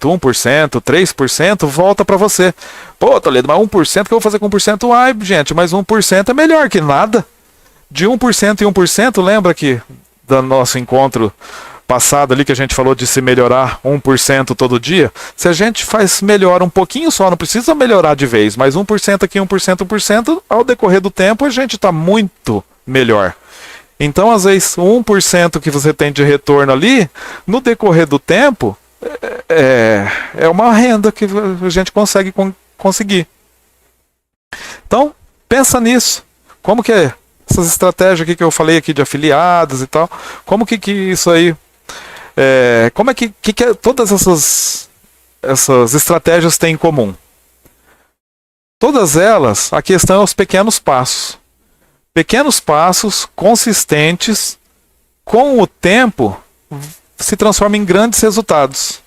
1%, 3%, volta para você. Pô, Toledo, mas 1% que eu vou fazer com 1%? Ai, gente, mas 1% é melhor que nada. De 1% em 1%, lembra que do nosso encontro passado ali que a gente falou de se melhorar 1% todo dia? Se a gente melhora um pouquinho só, não precisa melhorar de vez, mas 1% aqui, 1%, 1%, ao decorrer do tempo a gente está muito melhor. Então, às vezes, 1% que você tem de retorno ali, no decorrer do tempo, é uma renda que a gente consegue conseguir. Então, pensa nisso. Como que é essas estratégias aqui que eu falei aqui de afiliados e tal, como que isso aí, como é que todas essas estratégias têm em comum? Todas elas, a questão é os pequenos passos. Pequenos passos consistentes, com o tempo, se transformam em grandes resultados.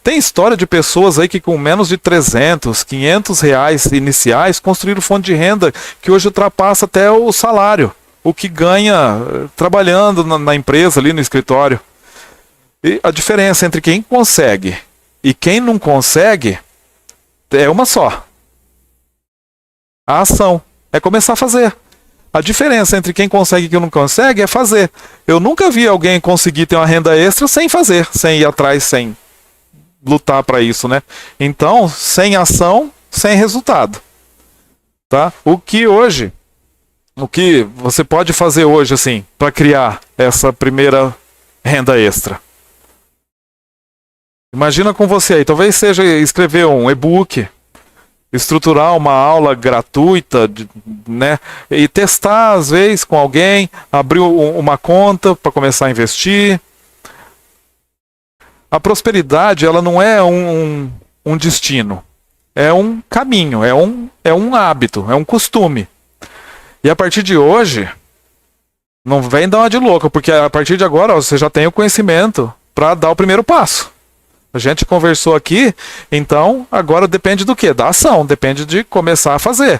Tem história de pessoas aí que com menos de 300, 500 reais iniciais construíram fonte de renda que hoje ultrapassa até o salário, o que ganha trabalhando na empresa, ali no escritório. E a diferença entre quem consegue e quem não consegue é uma só. A ação. É começar a fazer. A diferença entre quem consegue e quem não consegue é fazer. Eu nunca vi alguém conseguir ter uma renda extra sem fazer, sem ir atrás, sem lutar para isso, né? Então, sem ação, sem resultado. Tá? O que você pode fazer hoje, assim, para criar essa primeira renda extra? Imagina com você aí, talvez seja escrever um e-book, estruturar uma aula gratuita, né, e testar às vezes com alguém, abrir uma conta para começar a investir. A prosperidade, ela não é um destino, é um caminho, é um hábito, é um costume. E a partir de hoje, não vem dar uma de louco, porque a partir de agora você já tem o conhecimento para dar o primeiro passo. A gente conversou aqui, então agora depende do quê? Da ação, depende de começar a fazer,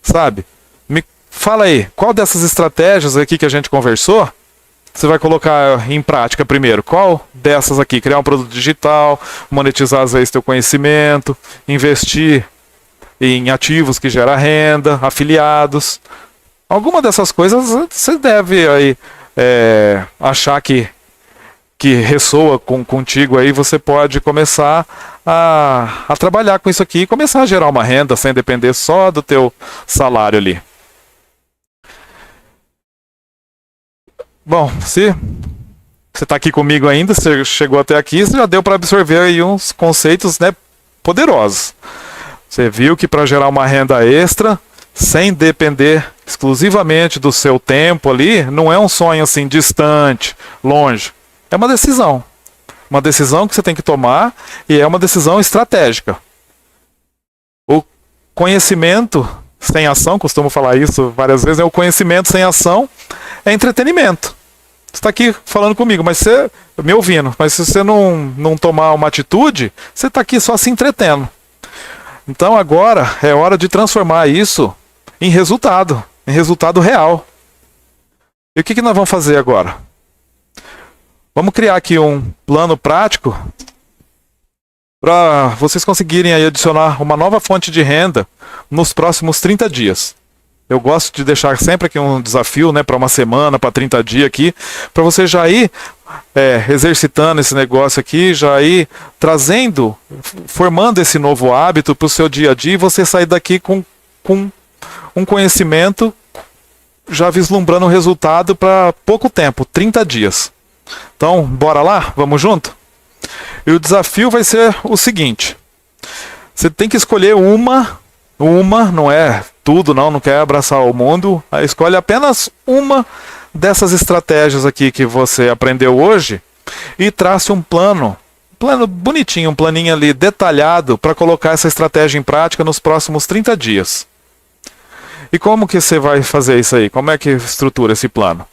sabe? Me fala aí, qual dessas estratégias aqui que a gente conversou, você vai colocar em prática primeiro? Qual dessas aqui? Criar um produto digital, monetizar às vezes teu conhecimento, investir em ativos que geram renda, afiliados. Alguma dessas coisas você deve aí, achar que ressoa contigo aí, você pode começar a trabalhar com isso aqui e começar a gerar uma renda sem depender só do teu salário ali. Bom, se você está aqui comigo ainda, você chegou até aqui, você já deu para absorver aí uns conceitos, né, poderosos. Você viu que para gerar uma renda extra, sem depender exclusivamente do seu tempo ali, não é um sonho assim distante, longe. É uma decisão. Uma decisão que você tem que tomar e é uma decisão estratégica. O conhecimento sem ação, costumo falar isso várias vezes, o conhecimento sem ação é entretenimento. Você está aqui falando comigo, mas você me ouvindo, mas se você não tomar uma atitude, você está aqui só se entretendo. Então agora é hora de transformar isso em resultado real. E o que nós vamos fazer agora? Vamos criar aqui um plano prático para vocês conseguirem aí adicionar uma nova fonte de renda nos próximos 30 dias. Eu gosto de deixar sempre aqui um desafio, né, para uma semana, para 30 dias aqui, para você já ir exercitando esse negócio aqui, já ir trazendo, formando esse novo hábito para o seu dia a dia e você sair daqui com um conhecimento já vislumbrando o resultado para pouco tempo, 30 dias. Então, bora lá? Vamos junto? E o desafio vai ser o seguinte: você tem que escolher uma, não é tudo, não quer abraçar o mundo, escolhe apenas uma dessas estratégias aqui que você aprendeu hoje e trace um plano bonitinho, um planinho ali detalhado para colocar essa estratégia em prática nos próximos 30 dias. E como que você vai fazer isso aí? Como é que estrutura esse plano?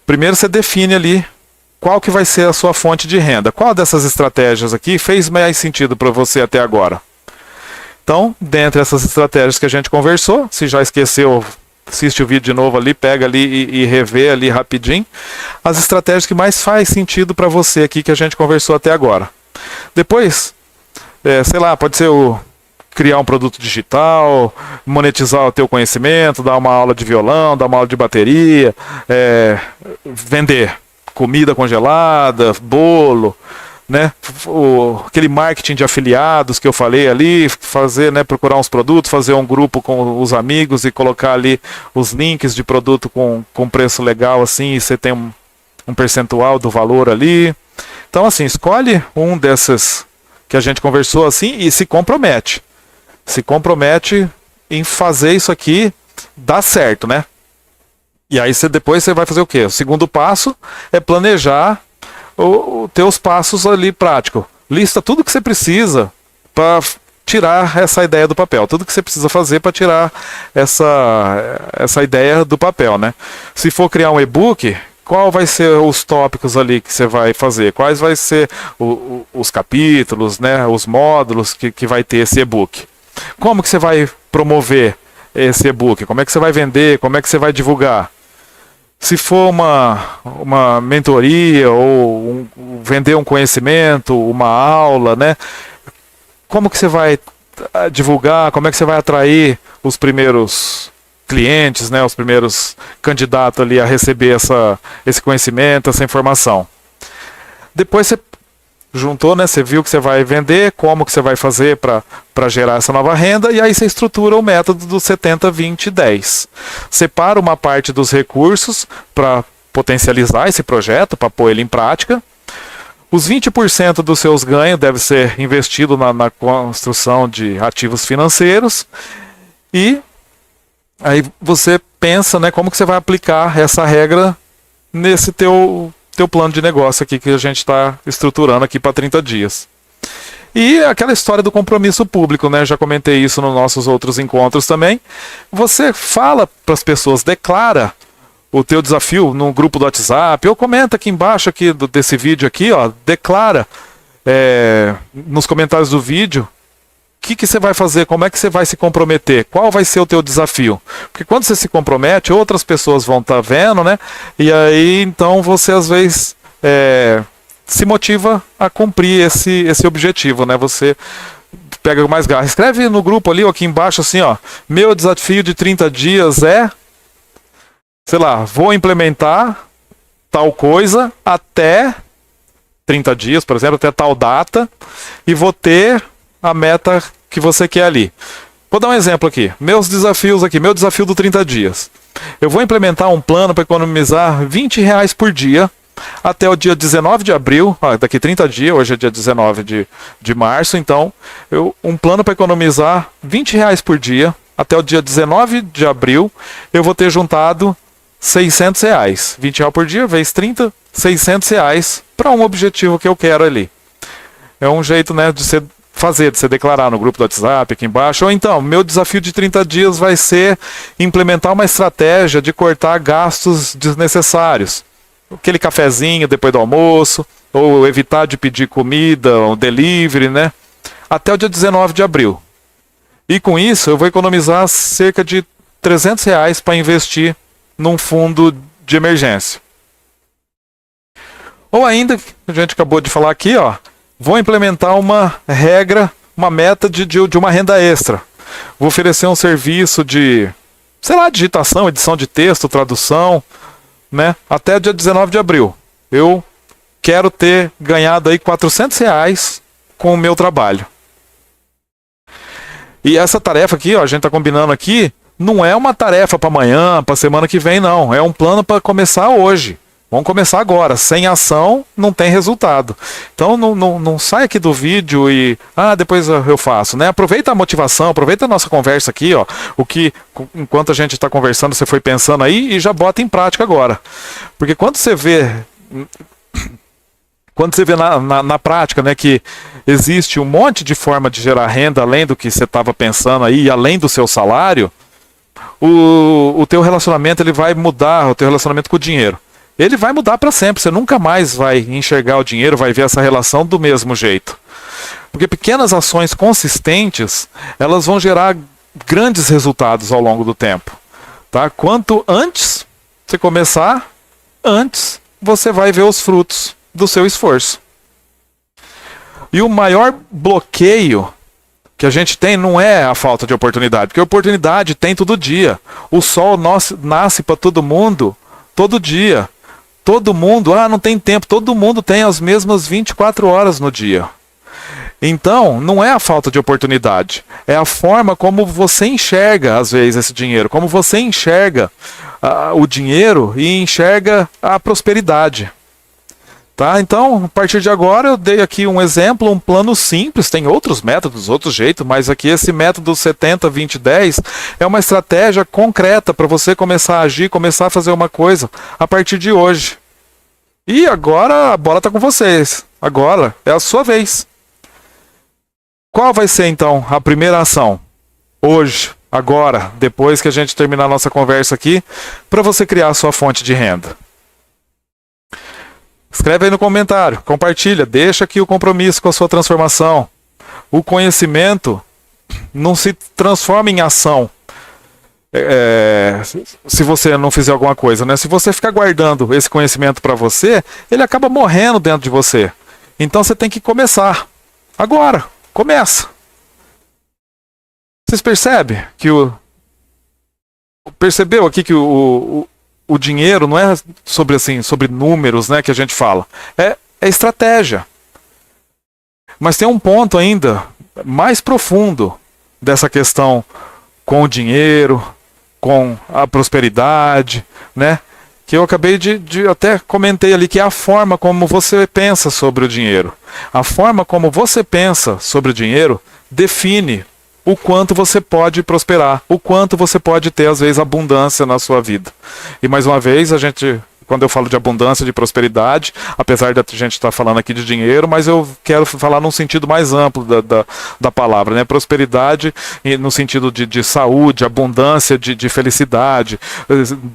Primeiro você define ali qual que vai ser a sua fonte de renda. Qual dessas estratégias aqui fez mais sentido para você até agora? Então, dentre essas estratégias que a gente conversou, se já esqueceu, assiste o vídeo de novo ali, pega ali e revê ali rapidinho, as estratégias que mais faz sentido para você aqui que a gente conversou até agora. Depois, sei lá, pode ser criar um produto digital, monetizar o teu conhecimento, dar uma aula de violão, dar uma aula de bateria, vender comida congelada, bolo, né? Aquele marketing de afiliados que eu falei ali, fazer, né, procurar uns produtos, fazer um grupo com os amigos e colocar ali os links de produto com preço legal assim, e você tem um percentual do valor ali. Então assim, escolhe um desses que a gente conversou assim e se compromete. Se compromete em fazer isso aqui dar certo, né? E aí depois você vai fazer o quê? O segundo passo é planejar os teus passos ali práticos. Lista tudo que você precisa para tirar essa ideia do papel. Tudo que você precisa fazer para tirar essa ideia do papel, né? Se for criar um e-book, qual vai ser os tópicos ali que você vai fazer? Quais vai ser os capítulos, né? Os módulos que vai ter esse e-book? Como que você vai promover esse e-book? Como é que você vai vender? Como é que você vai divulgar? Se for uma mentoria ou vender um conhecimento, uma aula, né? Como que você vai divulgar? Como é que você vai atrair os primeiros clientes, né? Os primeiros candidatos ali a receber esse conhecimento, essa informação. Depois você juntou, né? Você viu que você vai vender, como que você vai fazer para gerar essa nova renda, e aí você estrutura o método do 70, 20, 10. Separa uma parte dos recursos para potencializar esse projeto, para pôr ele em prática. Os 20% dos seus ganhos deve ser investido na construção de ativos financeiros. E aí você pensa, né, como que você vai aplicar essa regra nesse teu plano de negócio aqui que a gente está estruturando aqui para 30 dias. E aquela história do compromisso público, né? Já comentei isso nos nossos outros encontros também. Você fala para as pessoas, declara o teu desafio no grupo do WhatsApp, ou comenta aqui embaixo aqui desse vídeo aqui, ó, declara nos comentários do vídeo o que você vai fazer, como é que você vai se comprometer, qual vai ser o teu desafio. Porque quando você se compromete, outras pessoas vão estar vendo, né? E aí, então, você às vezes se motiva a cumprir esse objetivo, né? Você pega mais garra. Escreve no grupo ali, ó, aqui embaixo, assim, ó. Meu desafio de 30 dias é, sei lá, vou implementar tal coisa até 30 dias, por exemplo, até tal data, e vou ter a meta que você quer ali. Vou dar um exemplo aqui. Meus desafios aqui, meu desafio do 30 dias. Eu vou implementar um plano para economizar R$20 por dia até o dia 19 de abril, daqui 30 dias, hoje é dia 19 de março, então, um plano para economizar R$20 por dia até o dia 19 de abril, eu vou ter juntado R$600. R$20 por dia, vezes 30, R$600 para um objetivo que eu quero ali. É um jeito, né, de você declarar no grupo do WhatsApp aqui embaixo. Ou então, meu desafio de 30 dias vai ser implementar uma estratégia de cortar gastos desnecessários. Aquele cafezinho depois do almoço, ou evitar de pedir comida, um delivery, né? Até o dia 19 de abril. E com isso eu vou economizar cerca de R$ 300 para investir num fundo de emergência. Ou ainda, a gente acabou de falar aqui, ó, vou implementar uma regra, uma meta de uma renda extra. Vou oferecer um serviço de, sei lá, digitação, edição de texto, tradução, né? Até dia 19 de abril. Eu quero ter ganhado aí R$ 400 com o meu trabalho. E essa tarefa aqui, ó, a gente está combinando aqui, não é uma tarefa para amanhã, para semana que vem, não. É um plano para começar hoje. Vamos começar agora. Sem ação, não tem resultado. Então, não sai aqui do vídeo e... depois eu faço, né? Aproveita a motivação, aproveita a nossa conversa aqui, ó. O que, enquanto a gente está conversando, você foi pensando aí e já bota em prática agora. Porque quando você vê... na prática, né, que existe um monte de forma de gerar renda, além do que você estava pensando aí, além do seu salário, o teu relacionamento ele vai mudar, o teu relacionamento com o dinheiro. Ele vai mudar para sempre, você nunca mais vai enxergar o dinheiro, vai ver essa relação do mesmo jeito. Porque pequenas ações consistentes, elas vão gerar grandes resultados ao longo do tempo. Tá? Quanto antes você começar, antes você vai ver os frutos do seu esforço. E o maior bloqueio que a gente tem não é a falta de oportunidade, porque oportunidade tem todo dia. O sol nasce para todo mundo, todo dia. Todo mundo, não tem tempo, todo mundo tem as mesmas 24 horas no dia. Então, não é a falta de oportunidade, é a forma como você enxerga, às vezes, esse dinheiro, como você enxerga o dinheiro e enxerga a prosperidade. Tá? Então, a partir de agora, eu dei aqui um exemplo, um plano simples, tem outros métodos, outros jeitos, mas aqui esse método 70, 20, 10 é uma estratégia concreta para você começar a agir, começar a fazer uma coisa a partir de hoje. E agora a bola está com vocês. Agora é a sua vez. Qual vai ser então a primeira ação? Hoje, agora, depois que a gente terminar a nossa conversa aqui, para você criar a sua fonte de renda. Escreve aí no comentário, compartilha, deixa aqui o compromisso com a sua transformação. O conhecimento não se transforma em ação se você não fizer alguma coisa, né? Se você ficar guardando esse conhecimento para você, ele acaba morrendo dentro de você. Então você tem que começar. Agora, começa. Vocês percebem que percebeu aqui que o dinheiro não é sobre números, né, que a gente fala. É estratégia. Mas tem um ponto ainda mais profundo dessa questão com o dinheiro, com a prosperidade, né? Que eu acabei de até comentei ali, que é a forma como você pensa sobre o dinheiro. A forma como você pensa sobre o dinheiro define o quanto você pode prosperar, o quanto você pode ter, às vezes, abundância na sua vida. E mais uma vez, quando eu falo de abundância, de prosperidade, apesar de a gente estar falando aqui de dinheiro, mas eu quero falar num sentido mais amplo da palavra, né? Prosperidade no sentido de saúde, abundância de felicidade,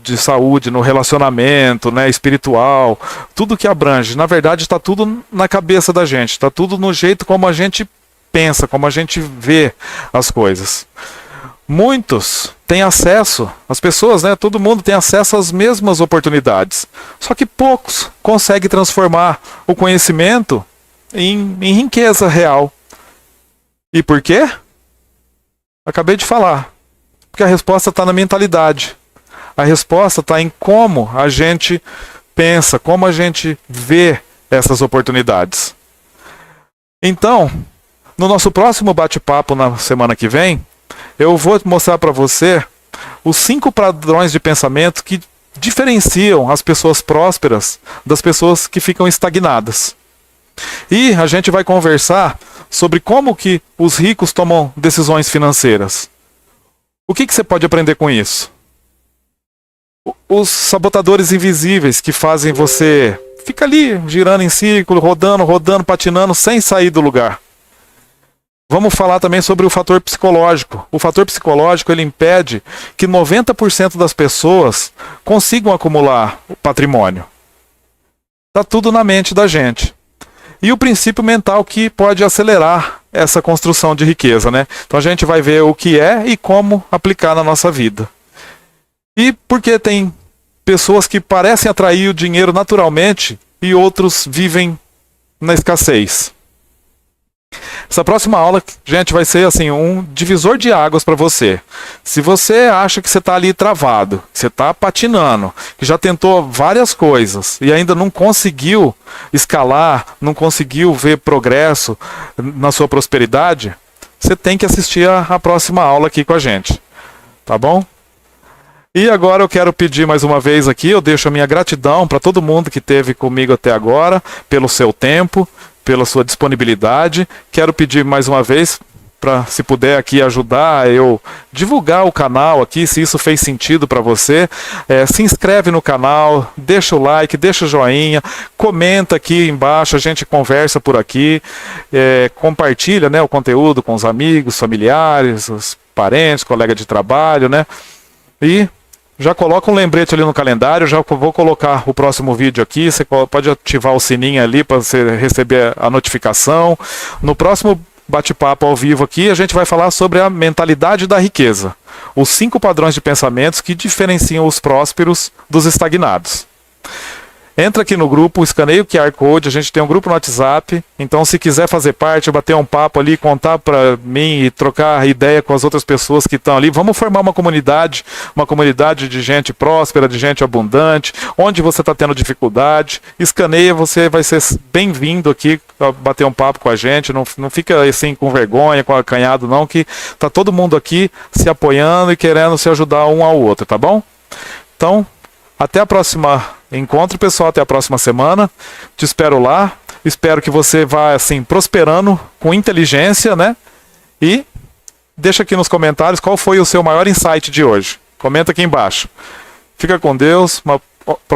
de saúde no relacionamento, né? Espiritual, tudo que abrange. Na verdade, está tudo na cabeça da gente, está tudo no jeito como a gente pensa, como a gente vê as coisas. Muitos têm acesso, as pessoas, né, todo mundo tem acesso às mesmas oportunidades. Só que poucos conseguem transformar o conhecimento em riqueza real. E por quê? Acabei de falar. Porque a resposta está na mentalidade. A resposta está em como a gente pensa, como a gente vê essas oportunidades. Então, no nosso próximo bate-papo na semana que vem, eu vou mostrar para você os 5 padrões de pensamento que diferenciam as pessoas prósperas das pessoas que ficam estagnadas. E a gente vai conversar sobre como que os ricos tomam decisões financeiras. O que você pode aprender com isso? Os sabotadores invisíveis que fazem você ficar ali girando em círculo, rodando, patinando, sem sair do lugar. Vamos falar também sobre o fator psicológico. O fator psicológico ele impede que 90% das pessoas consigam acumular o patrimônio. Está tudo na mente da gente. e o princípio mental que pode acelerar essa construção de riqueza, né? Então a gente vai ver o que é e como aplicar na nossa vida. E porque tem pessoas que parecem atrair o dinheiro naturalmente e outros vivem na escassez. Essa próxima aula, gente, vai ser assim um divisor de águas para você. Se você acha que você está ali travado, que você está patinando, que já tentou várias coisas e ainda não conseguiu escalar, não conseguiu ver progresso na sua prosperidade, você tem que assistir a próxima aula aqui com a gente. Tá bom? E agora eu quero pedir mais uma vez aqui, eu deixo a minha gratidão para todo mundo que esteve comigo até agora, pelo seu tempo, pela sua disponibilidade. Quero pedir mais uma vez para, se puder aqui ajudar eu divulgar o canal aqui, se isso fez sentido para você. Se inscreve no canal, deixa o like, deixa o joinha, comenta aqui embaixo, a gente conversa por aqui, compartilha, né, o conteúdo com os amigos, familiares, os parentes, colegas de trabalho, né? E já coloca um lembrete ali no calendário, já vou colocar o próximo vídeo aqui, você pode ativar o sininho ali para você receber a notificação. No próximo bate-papo ao vivo aqui, a gente vai falar sobre a mentalidade da riqueza. Os 5 padrões de pensamentos que diferenciam os prósperos dos estagnados. Entra aqui no grupo, escaneia o QR Code, a gente tem um grupo no WhatsApp, então se quiser fazer parte, bater um papo ali, contar para mim e trocar ideia com as outras pessoas que estão ali, vamos formar uma comunidade de gente próspera, de gente abundante, onde você está tendo dificuldade, escaneia, você vai ser bem-vindo aqui a bater um papo com a gente, não fica assim com vergonha, com acanhado não, que tá todo mundo aqui se apoiando e querendo se ajudar um ao outro, tá bom? Então, até a próxima encontro, pessoal, até a próxima semana. Te espero lá. Espero que você vá assim prosperando com inteligência, né? E deixa aqui nos comentários qual foi o seu maior insight de hoje. Comenta aqui embaixo. Fica com Deus. Uma próxima